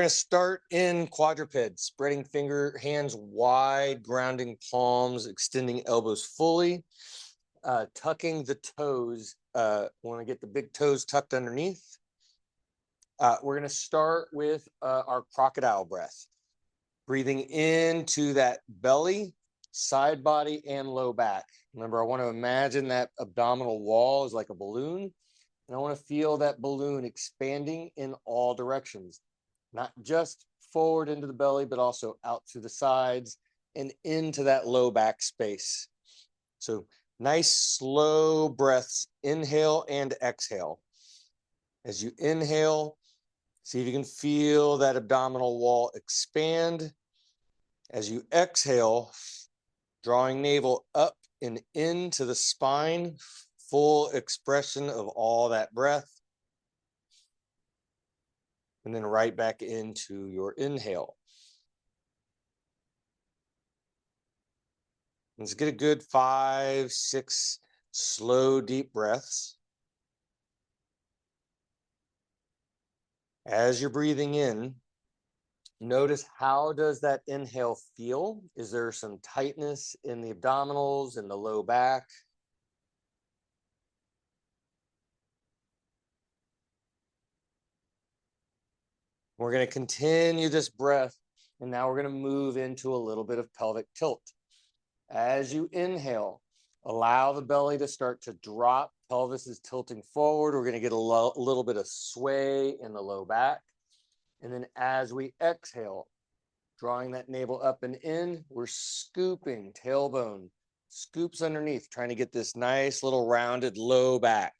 going to start in quadruped, spreading hands wide, grounding palms, extending elbows fully, tucking the toes. Want to get the big toes tucked underneath. We're going to start with our crocodile breath. Breathing into that belly, side body, and low back. Remember, I want to imagine that abdominal wall is like a balloon, and I want to feel that balloon expanding in all directions, not just forward into the belly, but also out through the sides and into that low back space. So nice, slow breaths, inhale and exhale. As you inhale, see if you can feel that abdominal wall expand. As you exhale, drawing navel up and into the spine, full expression of all that breath. And then right back into your inhale. Let's get a good 5, 6 slow, deep breaths. As you're breathing in, notice how does that inhale feel? Is there some tightness in the abdominals, in the low back? We're going to continue this breath, and now we're going to move into a little bit of pelvic tilt. As you inhale, allow the belly to start to drop. Pelvis is tilting forward. We're going to get a little bit of sway in the low back. And then as we exhale, drawing that navel up and in, we're scooping tailbone, scoops underneath, trying to get this nice little rounded low back.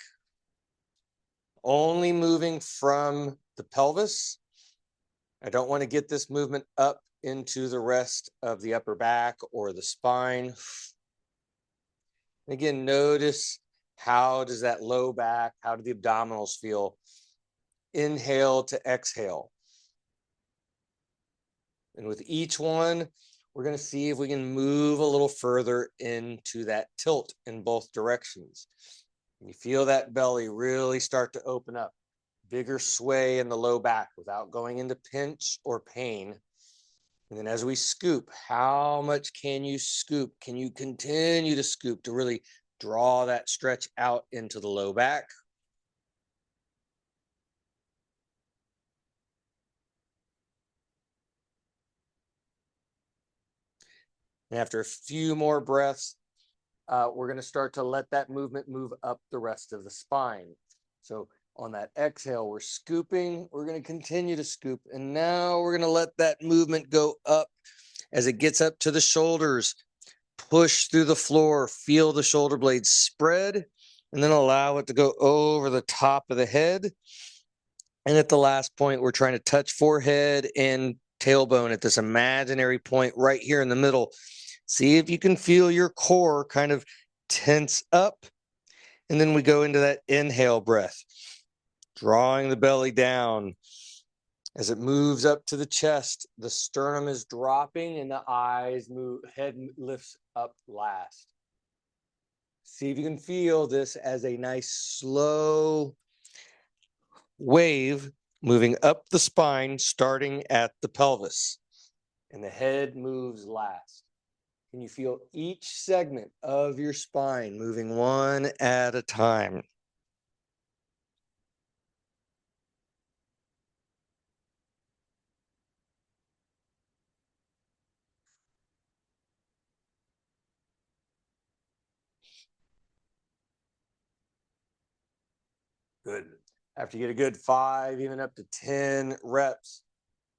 Only moving from the pelvis. I don't want to get this movement up into the rest of the upper back or the spine. Again, notice how does that low back, how do the abdominals feel? Inhale to exhale. And with each one, we're going to see if we can move a little further into that tilt in both directions. And you feel that belly really start to open up. Bigger sway in the low back without going into pinch or pain. And then as we scoop, how much can you scoop? Can you continue to scoop to really draw that stretch out into the low back? And after a few more breaths, we're going to start to let that movement move up the rest of the spine. So on that exhale, we're scooping. We're going to continue to scoop. And now we're going to let that movement go up as it gets up to the shoulders. Push through the floor. Feel the shoulder blades spread. And then allow it to go over the top of the head. And at the last point, we're trying to touch forehead and tailbone at this imaginary point right here in the middle. See if you can feel your core kind of tense up. And then we go into that inhale breath, drawing the belly down. As it moves up to the chest, the sternum is dropping and the eyes move, head lifts up last. See if you can feel this as a nice slow wave moving up the spine, starting at the pelvis. And the head moves last. Can you feel each segment of your spine moving one at a time? Good. After you get a good 5, even up to 10 reps,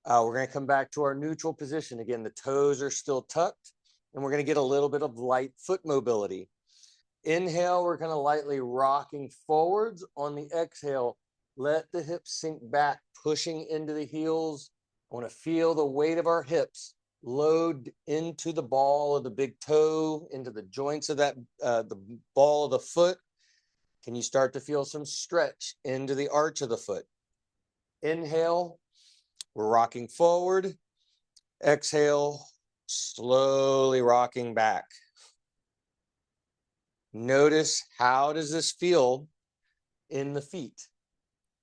we're going to come back to our neutral position. Again, the toes are still tucked, and we're going to get a little bit of light foot mobility. Inhale, we're kind of lightly rocking forwards. On the exhale, let the hips sink back, pushing into the heels. I want to feel the weight of our hips load into the ball of the big toe, into the joints of that, the ball of the foot. Can you start to feel some stretch into the arch of the foot? Inhale, we're rocking forward. Exhale, slowly rocking back. Notice how does this feel in the feet?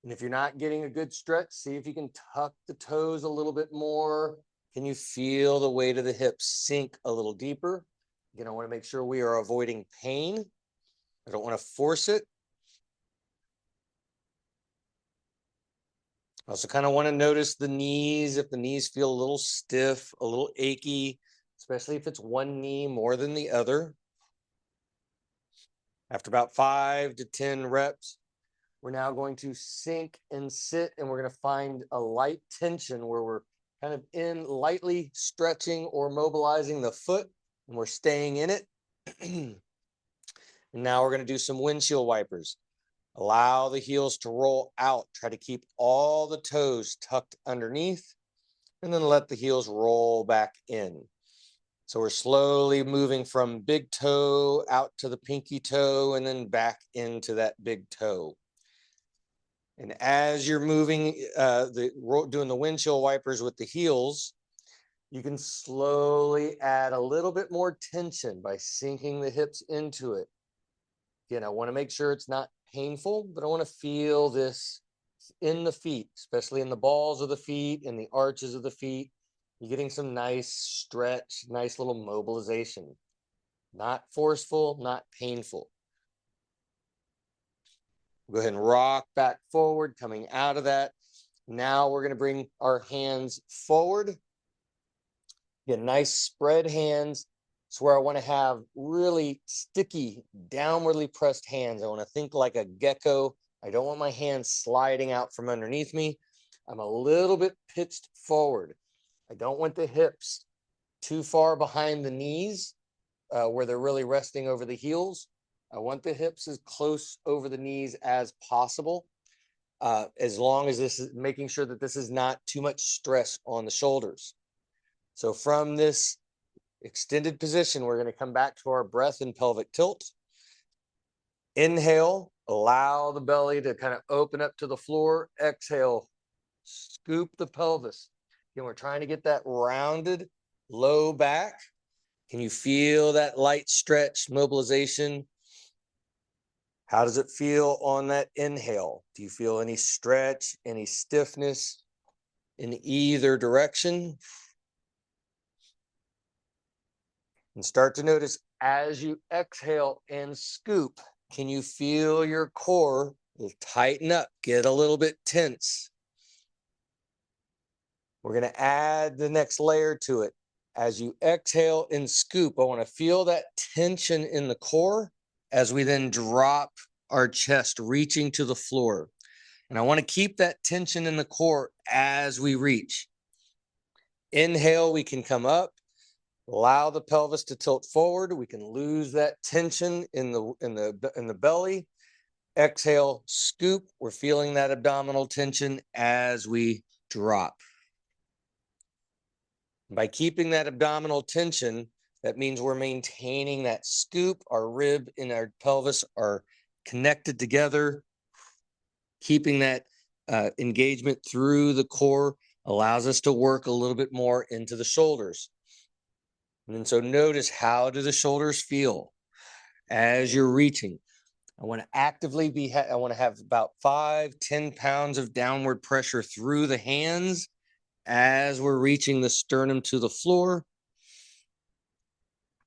And if you're not getting a good stretch, see if you can tuck the toes a little bit more. Can you feel the weight of the hips sink a little deeper? Again, I want to make sure we are avoiding pain. I don't want to force it. I also kind of want to notice the knees, if the knees feel a little stiff, a little achy, especially if it's one knee more than the other. After about 5 to 10 reps, we're now going to sink and sit, and we're going to find a light tension where we're kind of in lightly stretching or mobilizing the foot, and we're staying in it. And now we're going to do some windshield wipers. Allow the heels to roll out. Try to keep all the toes tucked underneath, and then let the heels roll back in. So we're slowly moving from big toe out to the pinky toe and then back into that big toe. And as you're moving, doing the windshield wipers with the heels, you can slowly add a little bit more tension by sinking the hips into it. Again, I want to make sure it's not painful, but I want to feel this in the feet, especially in the balls of the feet and the arches of the feet. You're getting some nice stretch, nice little mobilization. Not forceful, not painful. Go ahead and rock back forward, coming out of that. Now we're going to bring our hands forward. Get nice spread hands. It's where I want to have really sticky, downwardly pressed hands. I want to think like a gecko. I don't want my hands sliding out from underneath me. I'm a little bit pitched forward. I don't want the hips too far behind the knees where they're really resting over the heels. I want the hips as close over the knees as possible, as long as this is making sure that this is not too much stress on the shoulders. So from this extended position, we're going to come back to our breath and pelvic tilt. Inhale, allow the belly to kind of open up to the floor. Exhale, scoop the pelvis. Again, we're trying to get that rounded low back. Can you feel that light stretch, mobilization? How does it feel on that inhale? Do you feel any stretch, any stiffness in either direction? And start to notice as you exhale and scoop, can you feel your core tighten up, get a little bit tense? We're going to add the next layer to it. As you exhale and scoop, I want to feel that tension in the core as we then drop our chest, reaching to the floor. And I want to keep that tension in the core as we reach. Inhale, we can come up. Allow the pelvis to tilt forward. We can lose that tension in the belly. Exhale, scoop. We're feeling that abdominal tension as we drop. By keeping that abdominal tension, that means we're maintaining that scoop. Our rib and our pelvis are connected together. Keeping that engagement through the core allows us to work a little bit more into the shoulders. And then so notice, how do the shoulders feel as you're reaching? I want to actively I want to have about 5-10 pounds of downward pressure through the hands as we're reaching the sternum to the floor.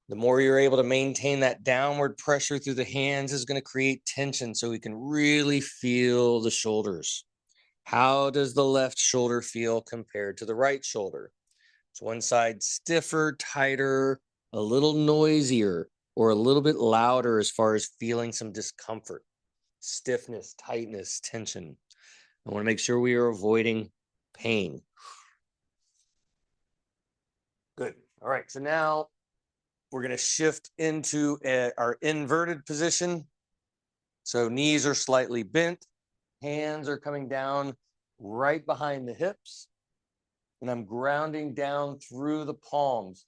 The more you're able to maintain that downward pressure through the hands is going to create tension so we can really feel the shoulders. How does the left shoulder feel compared to the right shoulder? Is one side stiffer, tighter, a little noisier, or a little bit louder as far as feeling some discomfort, stiffness, tightness, tension? I want to make sure we are avoiding pain. Good. All right. So now we're going to shift into our inverted position. So knees are slightly bent. Hands are coming down right behind the hips. And I'm grounding down through the palms.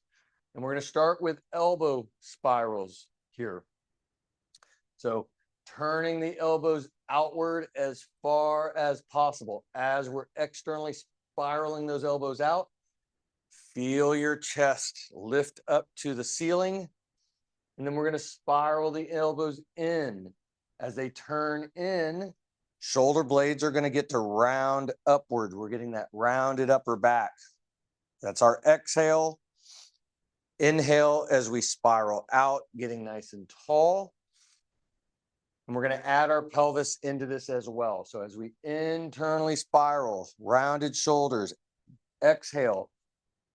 And we're going to start with elbow spirals here. So turning the elbows outward as far as possible. As we're externally spiraling those elbows out, feel your chest lift up to the ceiling. And then we're going to spiral the elbows in. As they turn in, Shoulder blades are going to get to round upward. We're getting that rounded upper back. That's our exhale. Inhale as we spiral out, getting nice and tall. And we're going to add our pelvis into this as well. So as we internally spiral, rounded shoulders, exhale,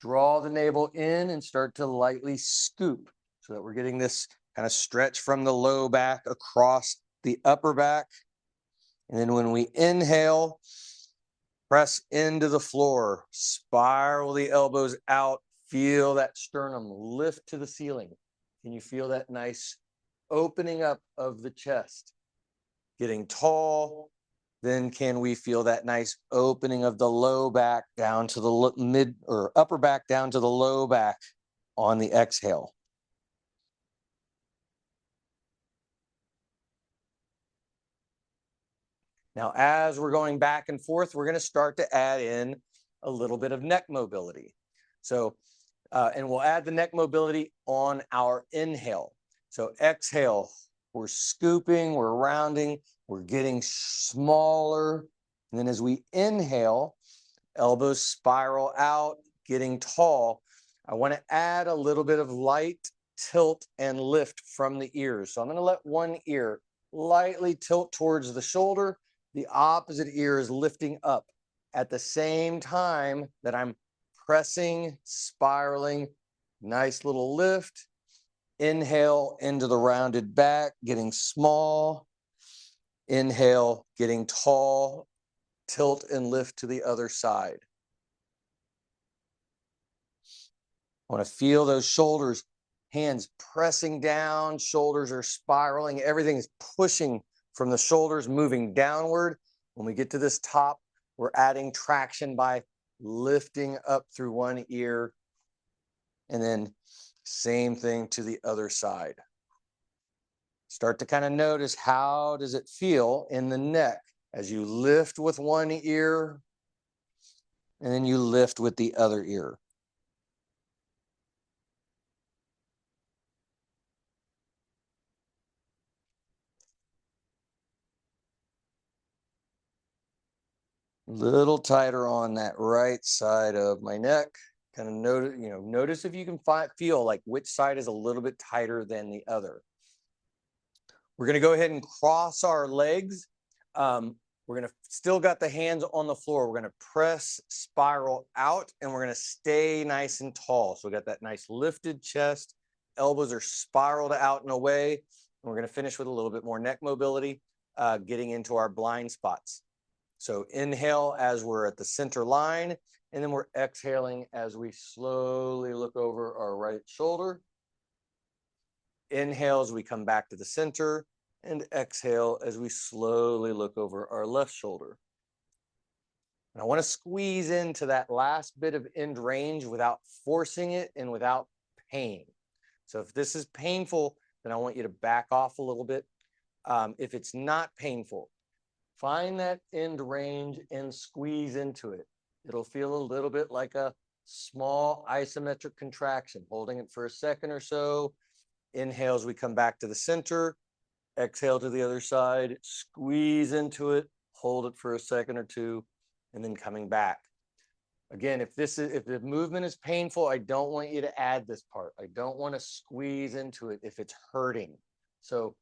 draw the navel in and start to lightly scoop so that we're getting this kind of stretch from the low back across the upper back. And then when we inhale, press into the floor, spiral the elbows out, feel that sternum lift to the ceiling. Can you feel that nice opening up of the chest? Getting tall. Then can we feel that nice opening of the low back down to the mid or upper back down to the low back on the exhale? Now, as we're going back and forth, we're going to start to add in a little bit of neck mobility. So, and we'll add the neck mobility on our inhale. So exhale, we're scooping, we're rounding, we're getting smaller. And then as we inhale, elbows spiral out, getting tall. I want to add a little bit of light tilt and lift from the ears. So I'm going to let one ear lightly tilt towards the shoulder. The opposite ear is lifting up at the same time that I'm pressing, spiraling, nice little lift. Inhale into the rounded back, getting small. Inhale, getting tall. Tilt and lift to the other side. I want to feel those shoulders, hands pressing down, shoulders are spiraling, everything is pushing from the shoulders, moving downward. When we get to this top, we're adding traction by lifting up through one ear, and then same thing to the other side. Start to kind of notice, how does it feel in the neck as you lift with one ear and then you lift with the other ear. Little tighter on that right side of my neck. Kind of notice if you can feel like which side is a little bit tighter than the other. We're going to go ahead and cross our legs. We're going to still got the hands on the floor. We're going to press, spiral out, and we're going to stay nice and tall. So we got that nice lifted chest. Elbows are spiraled out and away. And we're going to finish with a little bit more neck mobility, getting into our blind spots. So inhale as we're at the center line, and then we're exhaling as we slowly look over our right shoulder. Inhale as we come back to the center, and exhale as we slowly look over our left shoulder. And I want to squeeze into that last bit of end range without forcing it and without pain. So if this is painful, then I want you to back off a little bit. If it's not painful, find that end range and squeeze into it. It'll feel a little bit like a small isometric contraction, holding it for a second or so. Inhale as we come back to the center. Exhale to the other side, squeeze into it, hold it for a second or two, and then coming back. Again, if the movement is painful, I don't want you to add this part. I don't want to squeeze into it if it's hurting. So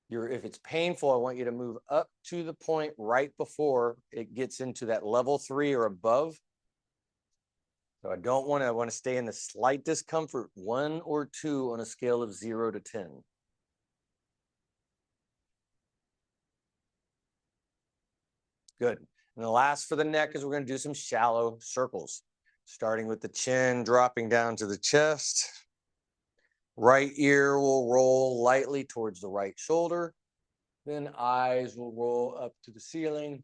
if it's painful, I want you to move up to the point right before it gets into that level 3 or above. So I want to stay in the slight discomfort, 1 or 2 on a scale of 0 to 10. Good. And the last for the neck is we're going to do some shallow circles, starting with the chin, dropping down to the chest. Right ear will roll lightly towards the right shoulder. Then eyes will roll up to the ceiling.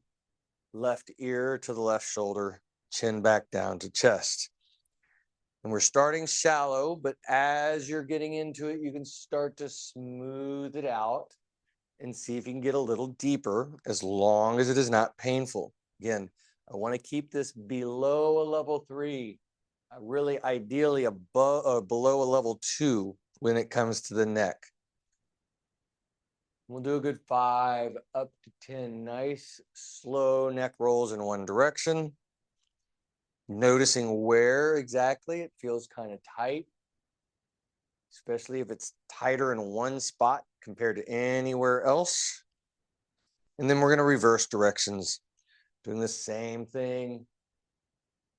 Left ear to the left shoulder, chin back down to chest. And we're starting shallow, but as you're getting into it, you can start to smooth it out and see if you can get a little deeper, as long as it is not painful. Again, I want to keep this below a level 3, really ideally above below a level 2 when it comes to the neck. We'll do a good 5 up to 10 nice slow neck rolls in one direction. Noticing where exactly it feels kind of tight, especially if it's tighter in one spot compared to anywhere else. And then we're going to reverse directions, doing the same thing.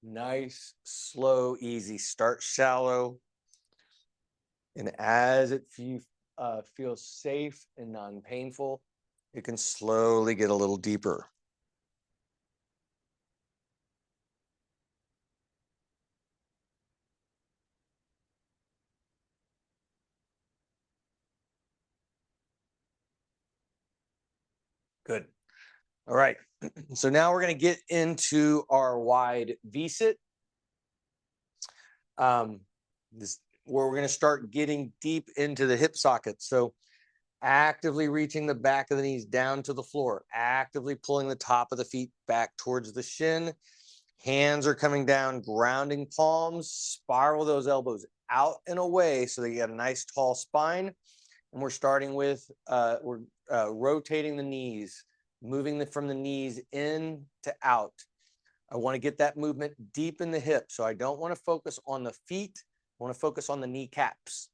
Nice, slow, easy. Start shallow. And as it feels safe and non-painful, it can slowly get a little deeper. Good. All right. So now we're going to get into our wide V-sit. Where we're going to start getting deep into the hip socket. So actively reaching the back of the knees down to the floor, actively pulling the top of the feet back towards the shin. Hands are coming down, grounding palms, spiral those elbows out and away so that you have a nice tall spine. And we're starting with, rotating the knees, moving from the knees in to out. I want to get that movement deep in the hip. So I don't want to focus on the feet. I want to focus on the kneecaps.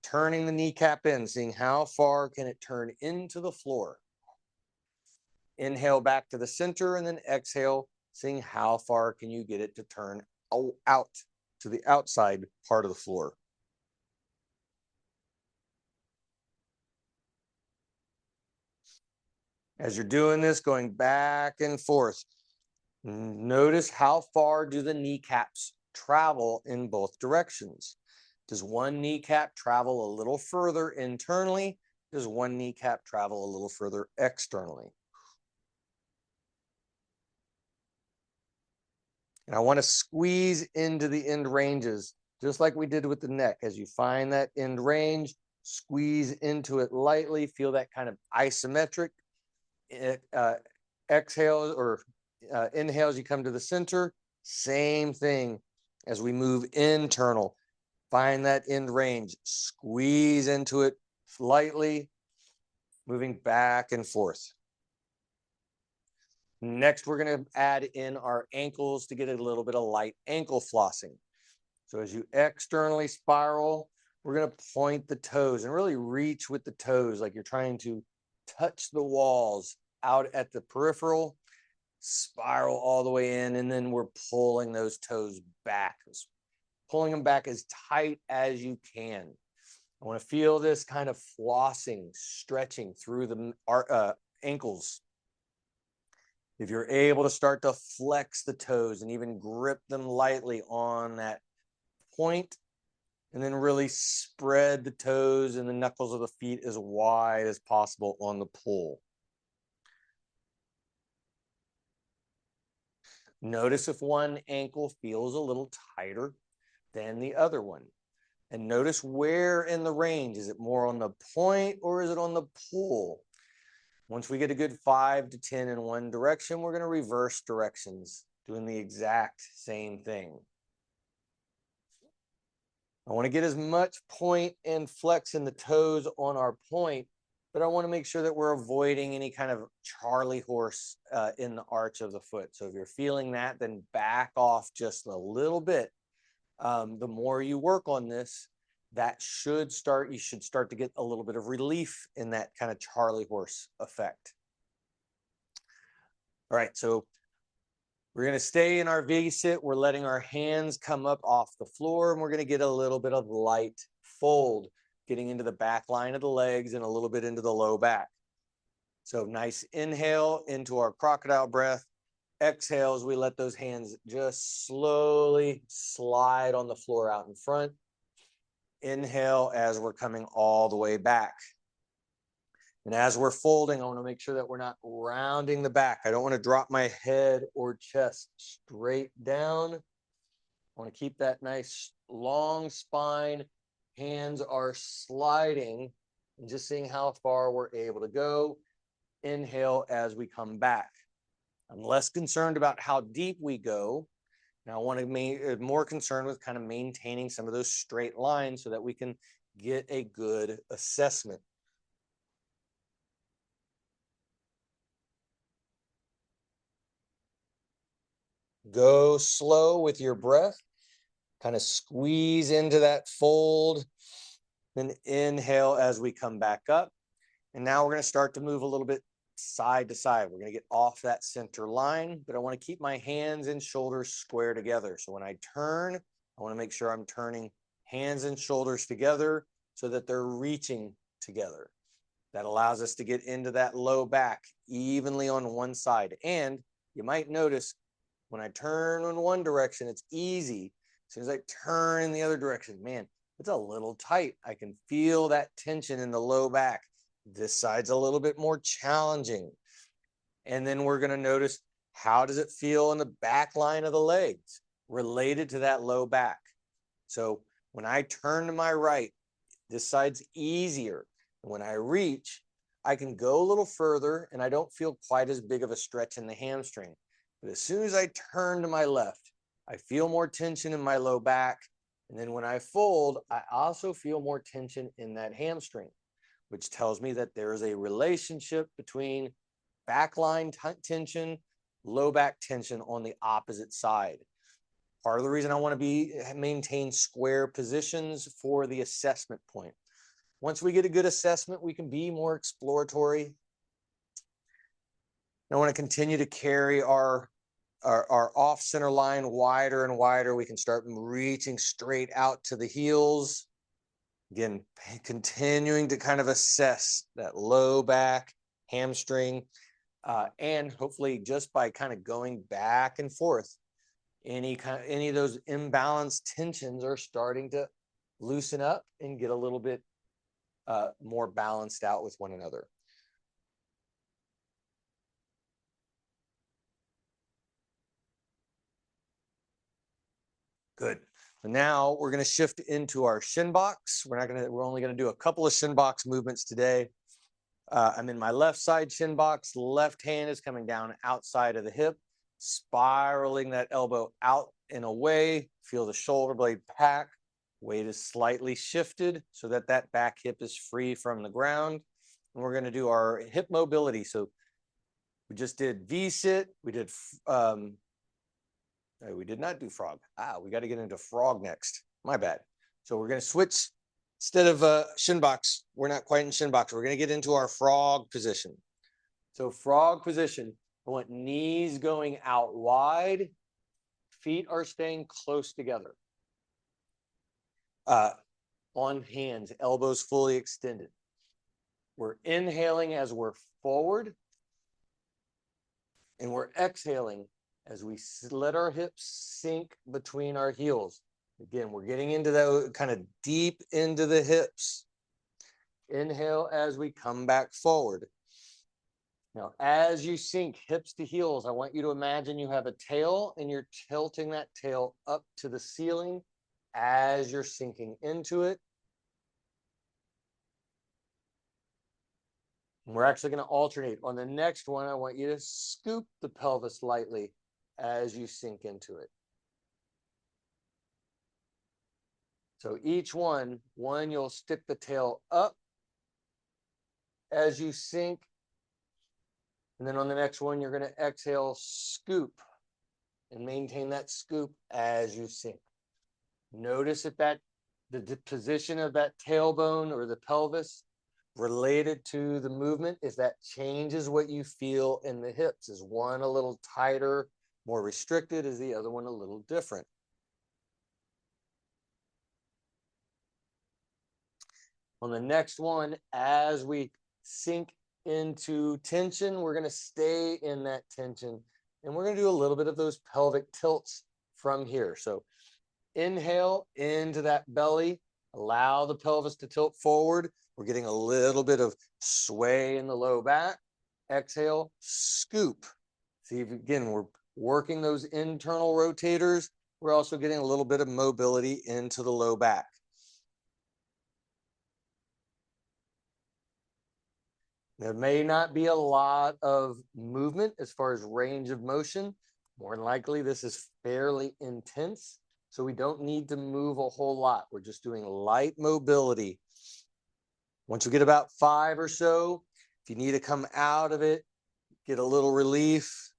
Turning the kneecap in, seeing how far can it turn into the floor. Inhale back to the center and then exhale, seeing how far can you get it to turn out to the outside part of the floor. As you're doing this, going back and forth, notice how far do the kneecaps travel in both directions. Does one kneecap travel a little further internally? Does one kneecap travel a little further externally? And I want to squeeze into the end ranges, just like we did with the neck. As you find that end range, squeeze into it lightly, feel that kind of isometric. Exhale or inhale as you come to the center, same thing as we move internal. Find that end range, squeeze into it lightly, moving back and forth. Next, we're going to add in our ankles to get a little bit of light ankle flossing. So as you externally spiral, we're going to point the toes and really reach with the toes like you're trying to touch the walls out at the peripheral, spiral all the way in, and then we're pulling those toes back, pulling them back as tight as you can. I want to feel this kind of flossing, stretching through the ankles. If you're able to start to flex the toes and even grip them lightly on that point, and then really spread the toes and the knuckles of the feet as wide as possible on the pull. Notice if one ankle feels a little tighter than the other one. And notice where in the range. Is it more on the point or is it on the pull? Once we get a good 5 to 10 in one direction, we're going to reverse directions, doing the exact same thing. I want to get as much point and flex in the toes on our point, but I want to make sure that we're avoiding any kind of Charlie horse in the arch of the foot. So if you're feeling that, then back off just a little bit. The more you work on this, you should start to get a little bit of relief in that kind of Charlie horse effect. All right, so we're going to stay in our V-sit. We're letting our hands come up off the floor, and we're going to get a little bit of light fold, getting into the back line of the legs and a little bit into the low back. So nice inhale into our crocodile breath. Exhale as we let those hands just slowly slide on the floor out in front. Inhale as we're coming all the way back. And as we're folding, I want to make sure that we're not rounding the back. I don't want to drop my head or chest straight down. I want to keep that nice long spine. Hands are sliding and just seeing how far we're able to go. Inhale as we come back. I'm less concerned about how deep we go. Now I want to be more concerned with kind of maintaining some of those straight lines so that we can get a good assessment. Go slow with your breath. Kind of squeeze into that fold. Then inhale as we come back up. And now we're going to start to move a little bit side to side. We're going to get off that center line, but I want to keep my hands and shoulders square together. So when I turn, I want to make sure I'm turning hands and shoulders together so that they're reaching together. That allows us to get into that low back evenly on one side. And you might notice when I turn in one direction, it's easy. As soon as I turn in the other direction, man, it's a little tight. I can feel that tension in the low back. This side's a little bit more challenging. And then we're going to notice, how does it feel in the back line of the legs related to that low back? So when I turn to my right, this side's easier. And when I reach, I can go a little further and I don't feel quite as big of a stretch in the hamstring. But as soon as I turn to my left, I feel more tension in my low back. And then when I fold, I also feel more tension in that hamstring, which tells me that there is a relationship between backline tension, low back tension on the opposite side. Part of the reason I want to maintain square positions for the assessment point. Once we get a good assessment, we can be more exploratory. I want to continue to carry our off center line wider and wider. We can start reaching straight out to the heels. Again, continuing to kind of assess that low back, hamstring, and hopefully just by kind of going back and forth, any of those imbalanced tensions are starting to loosen up and get a little bit more balanced out with one another. Good. So now we're going to shift into our shin box. We're only going to do a couple of shin box movements today. I'm in my left side shin box. Left hand is coming down outside of the hip, spiraling that elbow out and away. Feel the shoulder blade pack. Weight is slightly shifted so that that back hip is free from the ground. And we're going to do our hip mobility. So we just did V-sit. We did we did not do frog. We got to get into frog next. My bad. So we're going to switch. Instead of shin box, we're not quite in shin box. We're going to get into our frog position. So frog position, I want knees going out wide. Feet are staying close together. On hands, elbows fully extended. We're inhaling as we're forward. And we're exhaling as we let our hips sink between our heels. Again, we're getting into that kind of deep into the hips. Inhale as we come back forward. Now, as you sink hips to heels, I want you to imagine you have a tail and you're tilting that tail up to the ceiling as you're sinking into it. And we're actually going to alternate. On the next one, I want you to scoop the pelvis lightly as you sink into it. So each one, you'll stick the tail up as you sink. And then on the next one, you're going to exhale, scoop, and maintain that scoop as you sink. Notice that the position of that tailbone or the pelvis related to the movement, if that changes what you feel in the hips. Is one a little tighter, more restricted? Is the other one a little different? On the next one, as we sink into tension, we're going to stay in that tension. And we're going to do a little bit of those pelvic tilts from here. So inhale into that belly, allow the pelvis to tilt forward. We're getting a little bit of sway in the low back. Exhale, scoop. See, again, we're working those internal rotators. We're also getting a little bit of mobility into the low back. There may not be a lot of movement as far as range of motion. More than likely, this is fairly intense, so we don't need to move a whole lot. We're just doing light mobility. Once you get about 5 or so, if you need to come out of it, get a little relief,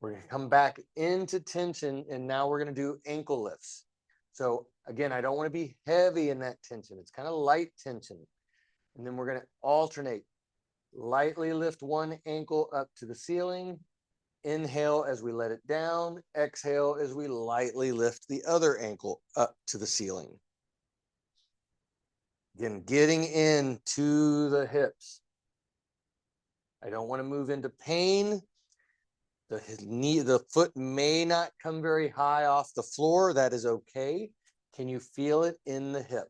We're going to come back into tension, and now we're going to do ankle lifts. So again, I don't want to be heavy in that tension. It's kind of light tension. And then we're going to alternate. Lightly lift one ankle up to the ceiling. Inhale as we let it down. Exhale as we lightly lift the other ankle up to the ceiling. Again, getting into the hips. I don't want to move into pain. The foot may not come very high off the floor. That is okay. Can you feel it in the hip?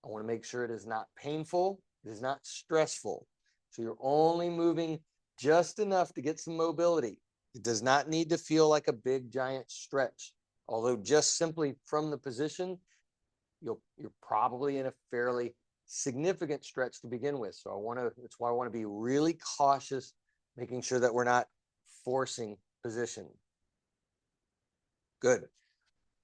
I want to make sure it is not painful. It is not stressful. So you're only moving just enough to get some mobility. It does not need to feel like a big giant stretch. Although just simply from the position, you're probably in a fairly significant stretch to begin with. So that's why I want to be really cautious, making sure that we're not forcing position. Good.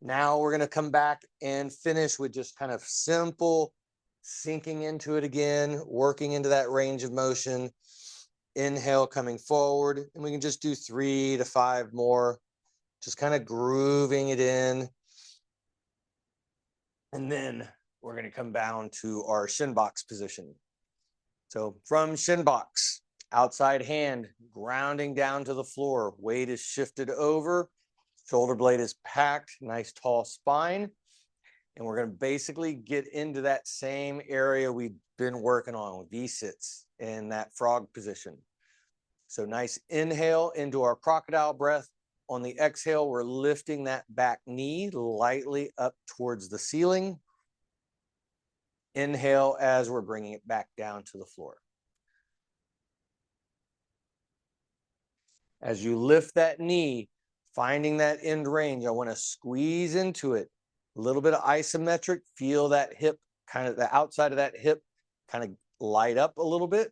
Now we're going to come back and finish with just kind of simple sinking into it again, working into that range of motion. Inhale, coming forward, and we can just do 3 to 5 more, just kind of grooving it in. And then we're going to come down to our shin box position. So from shin box, outside hand, grounding down to the floor, weight is shifted over, shoulder blade is packed, nice tall spine. And we're going to basically get into that same area we've been working on with V-sits in that frog position. So nice inhale into our crocodile breath. On the exhale, we're lifting that back knee lightly up towards the ceiling. Inhale as we're bringing it back down to the floor. As you lift that knee, finding that end range, I want to squeeze into it. A little bit of isometric, feel that hip, kind of the outside of that hip kind of light up a little bit.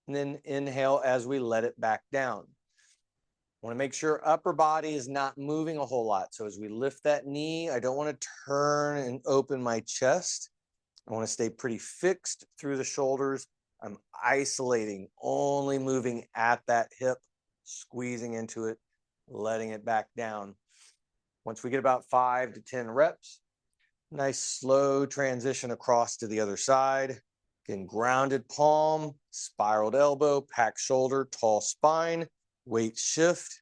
And then inhale as we let it back down. I want to make sure upper body is not moving a whole lot. So as we lift that knee, I don't want to turn and open my chest. I want to stay pretty fixed through the shoulders. I'm isolating, only moving at that hip, squeezing into it, letting it back down. Once we get about 5 to 10 reps, nice slow transition across to the other side. Again, grounded palm, spiraled elbow, packed shoulder, tall spine, weight shift.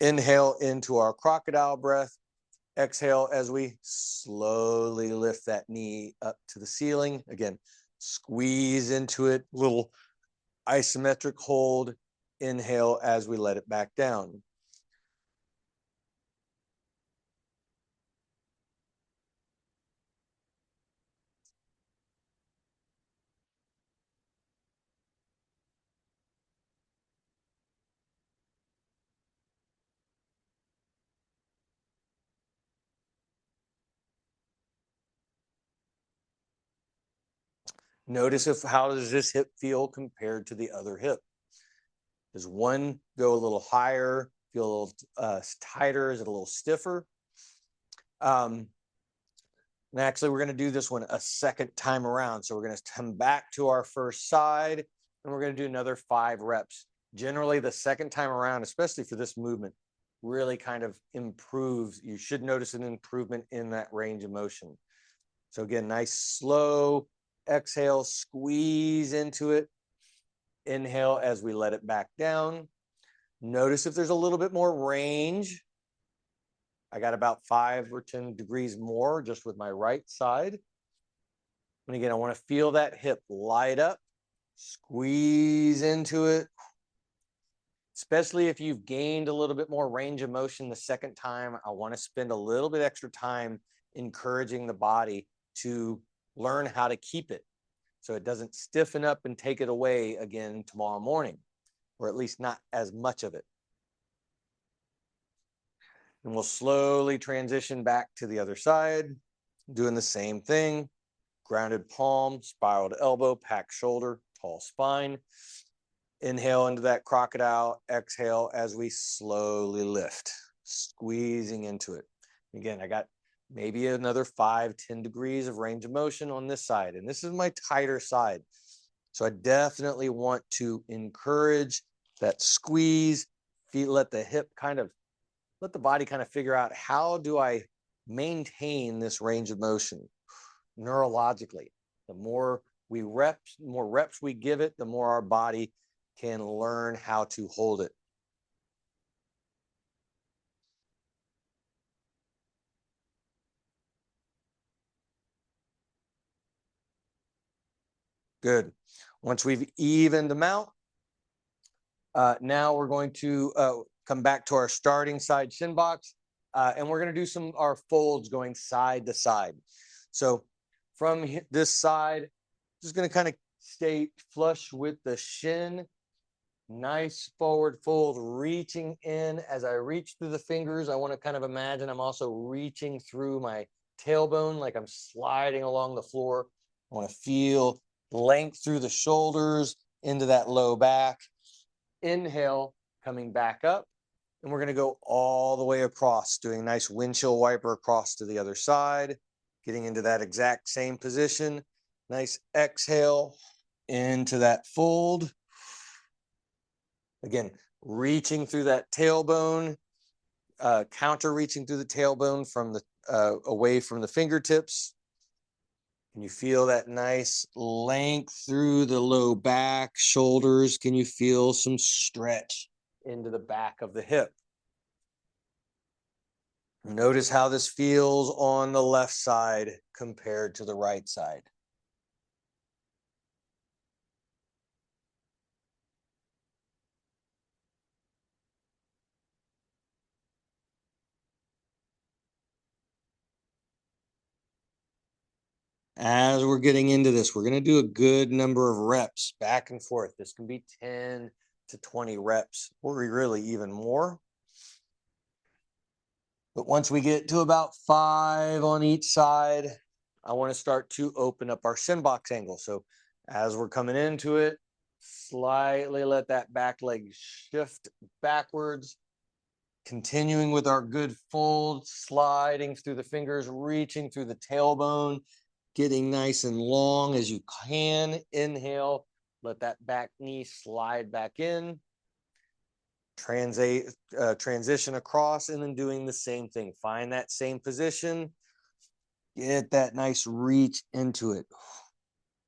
Inhale into our crocodile breath. Exhale as we slowly lift that knee up to the ceiling. Again, squeeze into it, little isometric hold. Inhale as we let it back down. Notice how does this hip feel compared to the other hip? Does one go a little higher, feel a little tighter? Is it a little stiffer? And actually, we're going to do this one a second time around. So we're going to come back to our first side, and we're going to do another 5 reps. Generally, the second time around, especially for this movement, really kind of improves. You should notice an improvement in that range of motion. So again, nice slow exhale, squeeze into it. Inhale as we let it back down. Notice if there's a little bit more range. I got about 5 or 10 degrees more just with my right side. And again, I want to feel that hip light up, squeeze into it. Especially if you've gained a little bit more range of motion the second time, I want to spend a little bit extra time encouraging the body to learn how to keep it so it doesn't stiffen up and take it away again tomorrow morning, or at least not as much of it. And we'll slowly transition back to the other side, doing the same thing. Grounded palm, spiraled elbow, packed shoulder, tall spine. Inhale into that crocodile. Exhale as we slowly lift, squeezing into it. Again, I got maybe another 5, 10 degrees of range of motion on this side. And this is my tighter side. So I definitely want to encourage that squeeze, let the hip kind of, let the body kind of figure out, how do I maintain this range of motion neurologically? The more reps we give it, the more our body can learn how to hold it. Good. Once we've evened them out, now we're going to come back to our starting side shin box, and we're going to do our folds going side to side. So from this side, just going to kind of stay flush with the shin. Nice forward fold, reaching in. As I reach through the fingers, I want to kind of imagine I'm also reaching through my tailbone, like I'm sliding along the floor. I want to feel length through the shoulders into that low back. Inhale, coming back up, and we're going to go all the way across, doing a nice windshield wiper across to the other side, getting into that exact same position. Nice exhale into that fold. Again, reaching through that tailbone, counter reaching through the tailbone from the away from the fingertips. Can you feel that nice length through the low back, shoulders? Can you feel some stretch into the back of the hip? Notice how this feels on the left side compared to the right side. As we're getting into this, we're going to do a good number of reps back and forth. This can be 10 to 20 reps, or really even more. But once we get to about 5 on each side, I want to start to open up our shin box angle. So as we're coming into it, slightly let that back leg shift backwards, continuing with our good fold, sliding through the fingers, reaching through the tailbone, getting nice and long as you can. Inhale, let that back knee slide back in. Transition across, and then doing the same thing. Find that same position. Get that nice reach into it.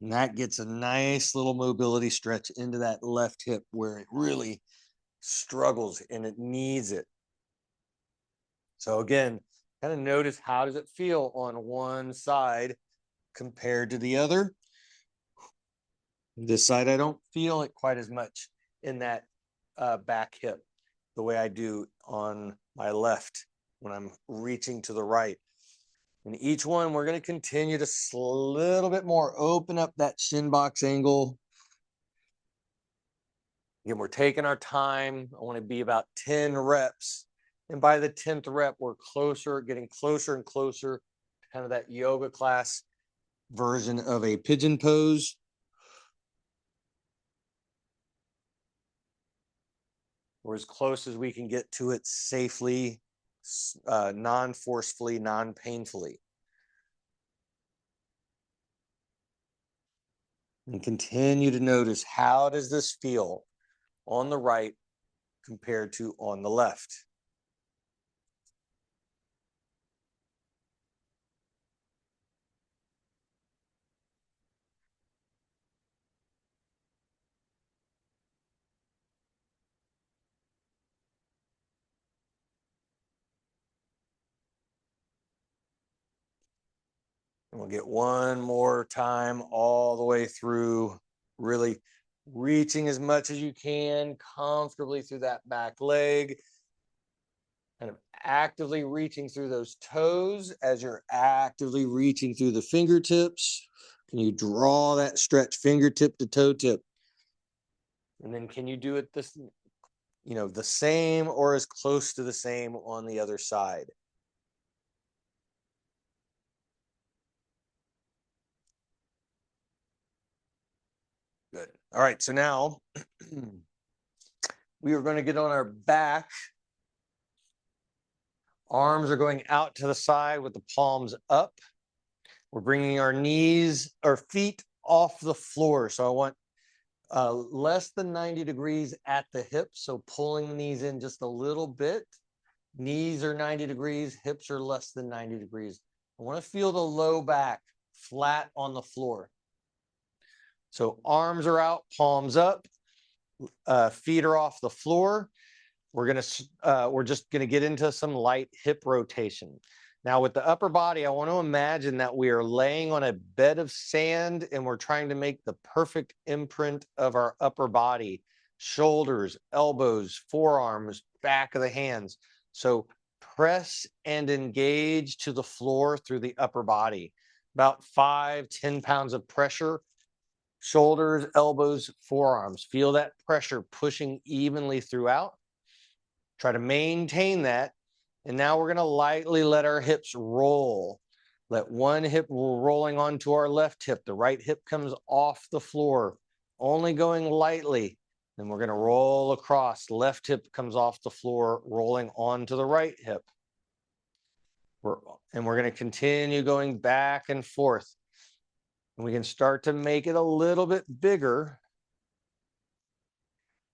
And that gets a nice little mobility stretch into that left hip where it really struggles and it needs it. So again, kind of notice, how does it feel on one side compared to the other? This side, I don't feel it quite as much in that back hip the way I do on my left when I'm reaching to the right. And each one, we're going to continue to a little bit more open up that shin box angle. Again, we're taking our time. I want to be about 10 reps. And by the 10th rep, we're closer, getting closer and closer to kind of that yoga class version of a pigeon pose. We're as close as we can get to it safely, non-forcefully, non-painfully. And continue to notice, how does this feel on the right compared to on the left? And we'll get one more time all the way through, really reaching as much as you can comfortably through that back leg, kind of actively reaching through those toes as you're actively reaching through the fingertips. Can you draw that stretch fingertip to toe tip? And then can you do it the same or as close to the same on the other side? Good. All right, so now we are going to get on our back. Arms are going out to the side with the palms up. We're bringing our knees or feet off the floor. So I want Less than 90 degrees at the hips. So pulling the knees in just a little bit. Knees are 90 degrees, hips are less than 90 degrees. I want to feel the low back flat on the floor. So arms are out, palms up, feet are off the floor. We're just gonna get into some light hip rotation. Now with the upper body, I want to imagine that we are laying on a bed of sand and we're trying to make the perfect imprint of our upper body, shoulders, elbows, forearms, back of the hands. So press and engage to the floor through the upper body. About 5-10 pounds of pressure, shoulders, elbows, forearms. Feel that pressure pushing evenly throughout. Try to maintain that. And now we're going to lightly let our hips roll. Let one hip rolling onto our left hip. The right hip comes off the floor, only going lightly. Then we're going to roll across. Left hip comes off the floor, rolling onto the right hip. And we're going to continue going back and forth. And we can start to make it a little bit bigger.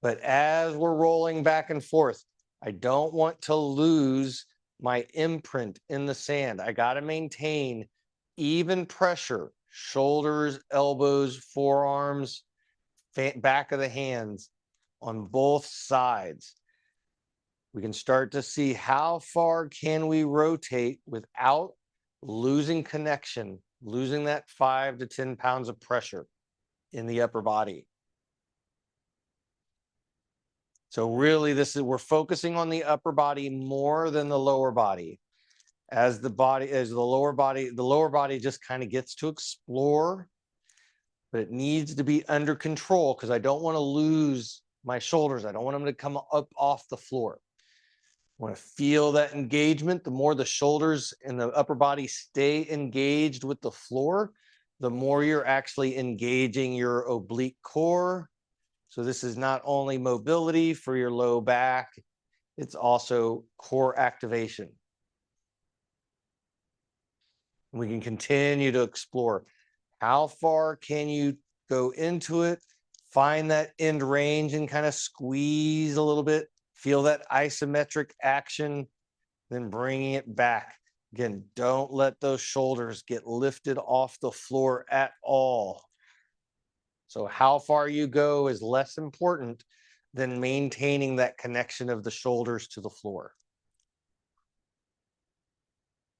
But as we're rolling back and forth, I don't want to lose my imprint in the sand. I got to maintain even pressure, shoulders, elbows, forearms, back of the hands on both sides. We can start to see how far can we rotate without losing connection, losing that 5 to 10 pounds of pressure in the upper body. So really we're focusing on the upper body more than the lower body. As the lower body just kind of gets to explore, but it needs to be under control because I don't want to lose my shoulders. I don't want them to come up off the floor. I want to feel that engagement. The more the shoulders and the upper body stay engaged with the floor, the more you're actually engaging your oblique core. So this is not only mobility for your low back, it's also core activation. We can continue to explore. How far can you go into it? Find that end range and kind of squeeze a little bit. Feel that isometric action, then bringing it back. Again, don't let those shoulders get lifted off the floor at all. So how far you go is less important than maintaining that connection of the shoulders to the floor.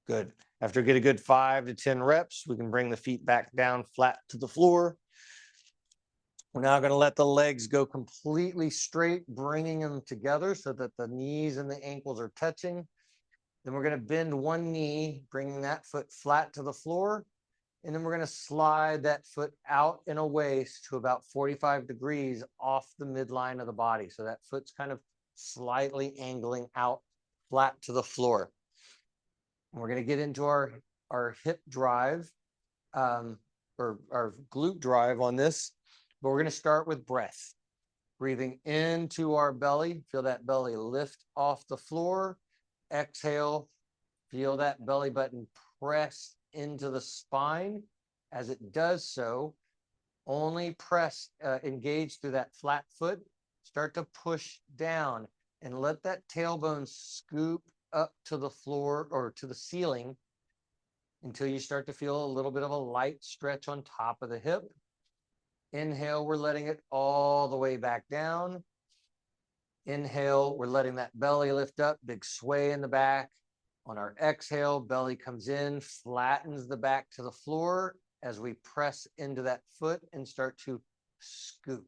Good. After get a good 5 to 10 reps, we can bring the feet back down flat to the floor. We're now going to let the legs go completely straight, bringing them together so that the knees and the ankles are touching. Then we're going to bend one knee, bringing that foot flat to the floor. And then we're going to slide that foot out and away to about 45 degrees off the midline of the body. So that foot's kind of slightly angling out flat to the floor. And we're going to get into our hip drive or our glute drive on this. But we're going to start with breath. Breathing into our belly. Feel that belly lift off the floor. Exhale. Feel that belly button press into the spine. As it does so, only engage through that flat foot. Start to push down and let that tailbone scoop up to the floor or to the ceiling until you start to feel a little bit of a light stretch on top of the hip. Inhale, we're letting it all the way back down. Inhale, we're letting that belly lift up, big sway in the back. On our exhale, belly comes in, flattens the back to the floor as we press into that foot and start to scoop.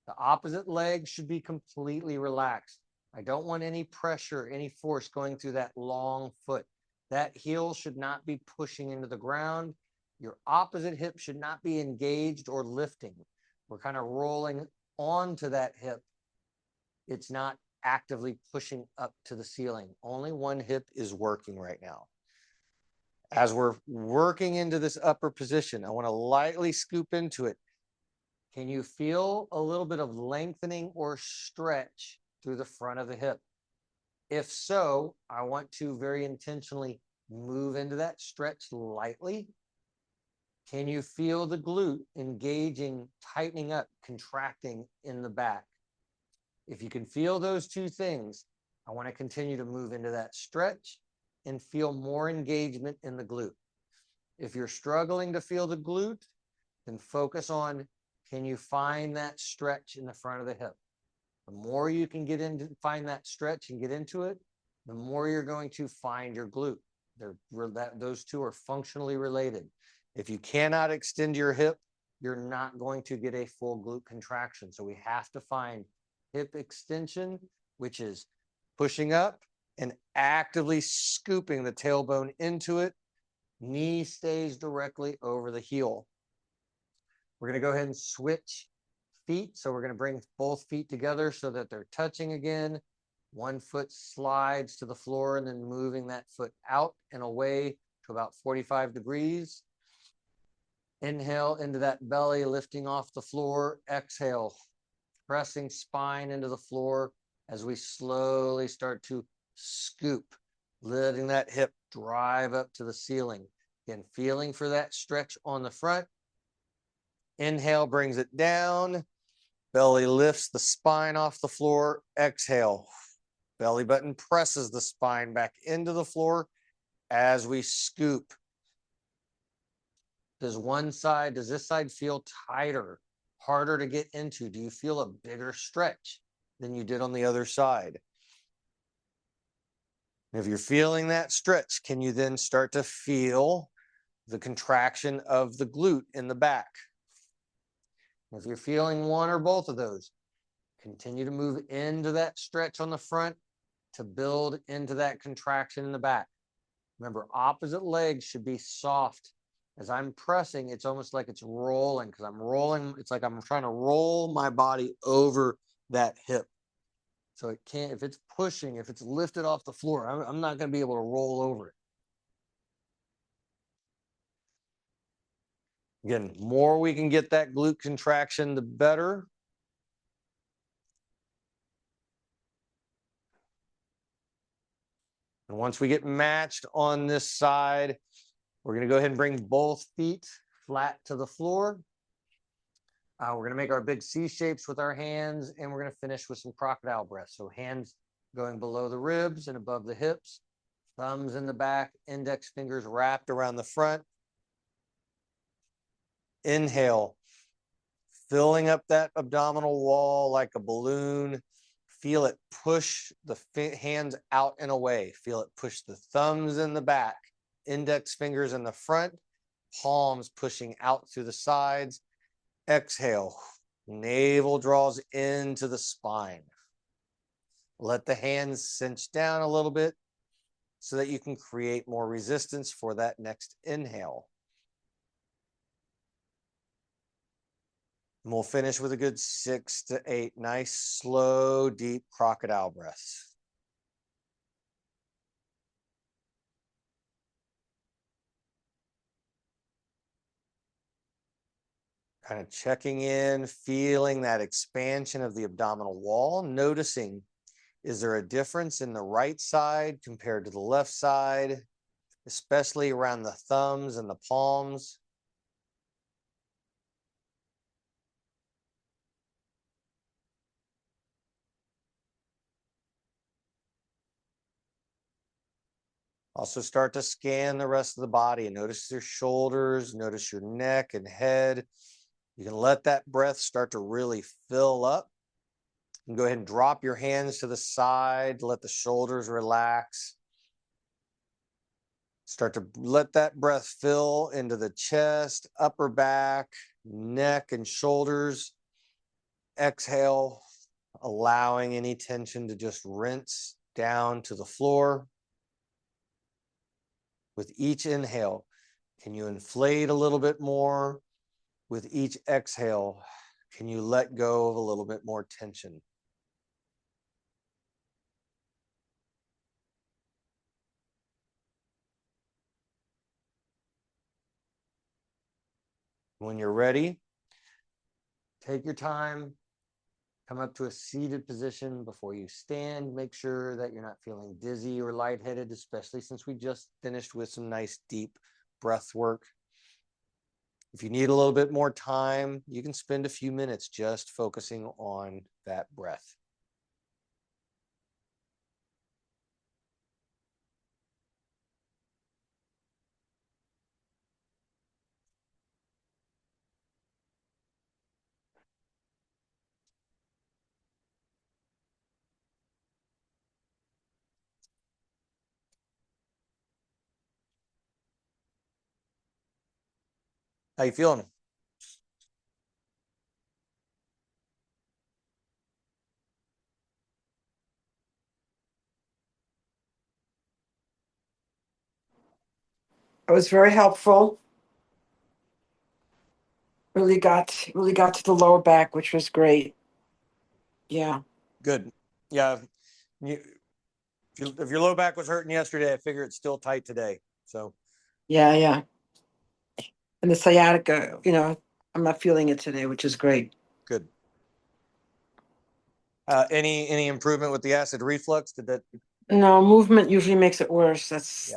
The opposite leg should be completely relaxed. I don't want any pressure, any force going through that long foot. That heel should not be pushing into the ground. Your opposite hip should not be engaged or lifting. We're kind of rolling onto that hip. It's not actively pushing up to the ceiling. Only one hip is working right now. As we're working into this upper position, I want to lightly scoop into it. Can you feel a little bit of lengthening or stretch through the front of the hip? If so, I want to very intentionally move into that stretch lightly. Can you feel the glute engaging, tightening up, contracting in the back? If you can feel those two things, I want to continue to move into that stretch and feel more engagement in the glute. If you're struggling to feel the glute, then focus on, can you find that stretch in the front of the hip? The more you can get into, find that stretch and get into it, the more you're going to find your glute. Those two are functionally related. If you cannot extend your hip, you're not going to get a full glute contraction. So we have to find hip extension, which is pushing up and actively scooping the tailbone into it. Knee stays directly over the heel. We're going to go ahead and switch feet. So we're going to bring both feet together so that they're touching again. One foot slides to the floor and then moving that foot out and away to about 45 degrees. Inhale into that belly, lifting off the floor. Exhale, pressing spine into the floor as we slowly start to scoop, letting that hip drive up to the ceiling. Again, feeling for that stretch on the front. Inhale brings it down. Belly lifts the spine off the floor. Exhale. Belly button presses the spine back into the floor as we scoop. Does this side feel tighter, harder to get into? Do you feel a bigger stretch than you did on the other side? If you're feeling that stretch, can you then start to feel the contraction of the glute in the back? If you're feeling one or both of those, continue to move into that stretch on the front to build into that contraction in the back. Remember, opposite legs should be soft. As I'm pressing, it's almost like it's rolling because I'm rolling. It's like I'm trying to roll my body over that hip. So it can't, if it's pushing, if it's lifted off the floor, I'm not going to be able to roll over it. Again, more we can get that glute contraction, the better. And once we get matched on this side, we're going to go ahead and bring both feet flat to the floor. We're going to make our big C shapes with our hands, and we're going to finish with some crocodile breath. So hands going below the ribs and above the hips, thumbs in the back, index fingers wrapped around the front. Inhale, filling up that abdominal wall like a balloon. Feel it push the hands out and away. Feel it push the thumbs in the back, index fingers in the front, palms pushing out through the sides. Exhale, navel draws into the spine. Let the hands cinch down a little bit so that you can create more resistance for that next inhale. And we'll finish with a good 6 to 8 nice, slow, deep crocodile breaths. Kind of checking in, feeling that expansion of the abdominal wall, noticing, is there a difference in the right side compared to the left side, especially around the thumbs and the palms? Also start to scan the rest of the body and notice your shoulders, notice your neck and head. You can let that breath start to really fill up. And go ahead and drop your hands to the side, let the shoulders relax. Start to let that breath fill into the chest, upper back, neck, and shoulders. Exhale, allowing any tension to just rinse down to the floor. With each inhale, can you inflate a little bit more? With each exhale, can you let go of a little bit more tension? When you're ready, take your time, come up to a seated position before you stand. Make sure that you're not feeling dizzy or lightheaded, especially since we just finished with some nice deep breath work. If you need a little bit more time, you can spend a few minutes just focusing on that breath. How you feeling? It was very helpful. Really got to the lower back, which was great. Yeah. Good. Yeah. If your low back was hurting yesterday, I figure it's still tight today. So Yeah, yeah. And the sciatica, I'm not feeling it today, which is great. good. Any improvement with the acid reflux? Did that? No, movement usually makes it worse. That's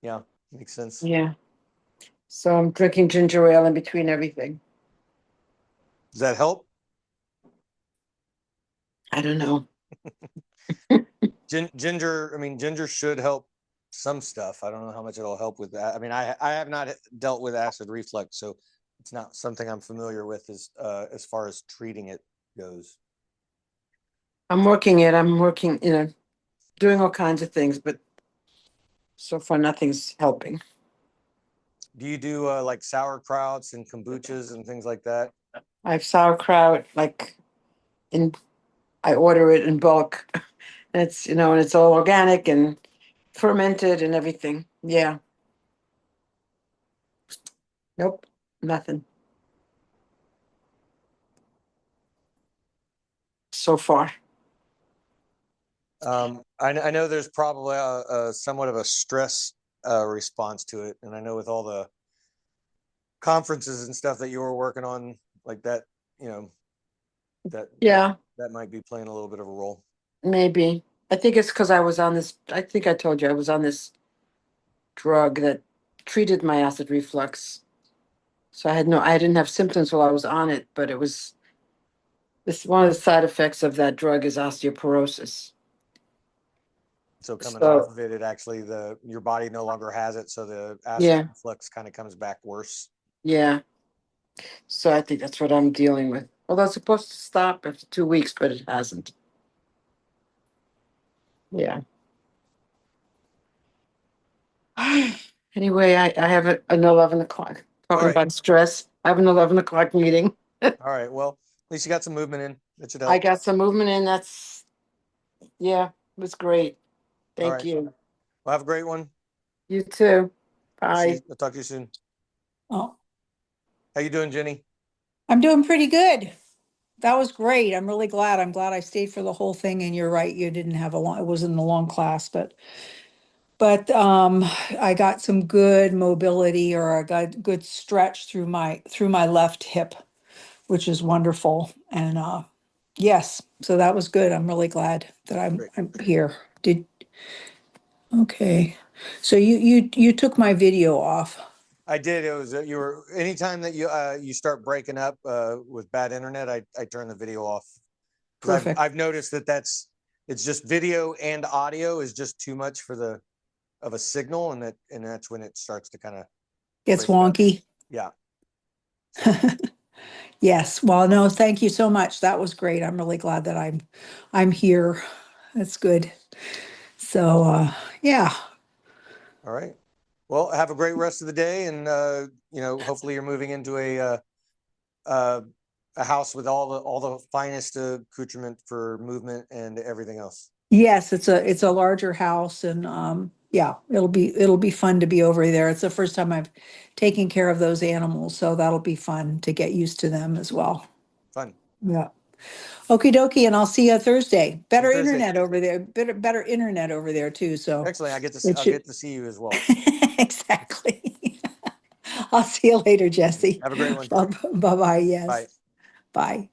Yeah, makes sense. yeah. So I'm drinking ginger ale in between everything. Does that help? I don't know. Ginger, I mean, ginger should help some stuff. I don't know how much it'll help with that. I mean, I have not dealt with acid reflux, so it's not something I'm familiar with as far as treating it goes. I'm working it. I'm working, doing all kinds of things, but so far nothing's helping. Do you do like sauerkrauts and kombuchas and things like that? I have sauerkraut, in I order it in bulk. And it's all organic and fermented and everything. Yeah. Nope. Nothing. So far. I know there's probably a somewhat of a stress response to it, and I know with all the conferences and stuff that you were working on, like that, that Yeah, that might be playing a little bit of a role. maybe. I think it's because I think I told you I was on this drug that treated my acid reflux. So I didn't have symptoms while I was on it, but it was one of the side effects of that drug is osteoporosis. So coming off So of it, it actually your body no longer has it, so the acid yeah, reflux kind of comes back worse. yeah. So I think that's what I'm dealing with. Although it's supposed to stop after 2 weeks, but it hasn't. Yeah. Anyway, I have an 11 o'clock. All Talking right, about stress. I have an 11 o'clock meeting. all right. Well, at least you got some movement in. That should I help. got some movement in. Yeah, it was great. All Thank right. you. Well, have a great one. You too. See Bye. you. I'll talk to you soon. Oh, How you doing, Jenny? I'm doing pretty good. That was great. I'm really glad. I'm glad I stayed for the whole thing. And you're right, you didn't have it wasn't a long class, but I got some good mobility, or I got good stretch through my left hip, which is wonderful. And yes, so that was good. I'm really glad that I'm Great. I'm here. Okay. So you took my video off. I did. It was you were anytime that you start breaking up with bad internet, I turn the video off because Perfect. I've noticed it's just video and audio is just too much for the of a signal, and that's when it starts to kind of It's break up. wonky. Yeah. So Yes. Well, no, thank you so much. That was great. I'm really glad that I'm here. That's good. So yeah. all right. Well, have a great rest of the day, and hopefully you're moving into uh, a house with all the finest accoutrement for movement and everything else. Yes, it's a larger house, and yeah, it'll be fun to be over there. It's the first time I've taken care of those animals, so that'll be fun to get used to them as well. Fun. Yeah. Okie dokie, and I'll see you Thursday. See you Better Thursday. internet over there. Better internet over there too. So Excellent. it I'll should get to see you as well. exactly. I'll see you later, Jesse. Have a great one. Bye bye. Bye. Yes. Bye.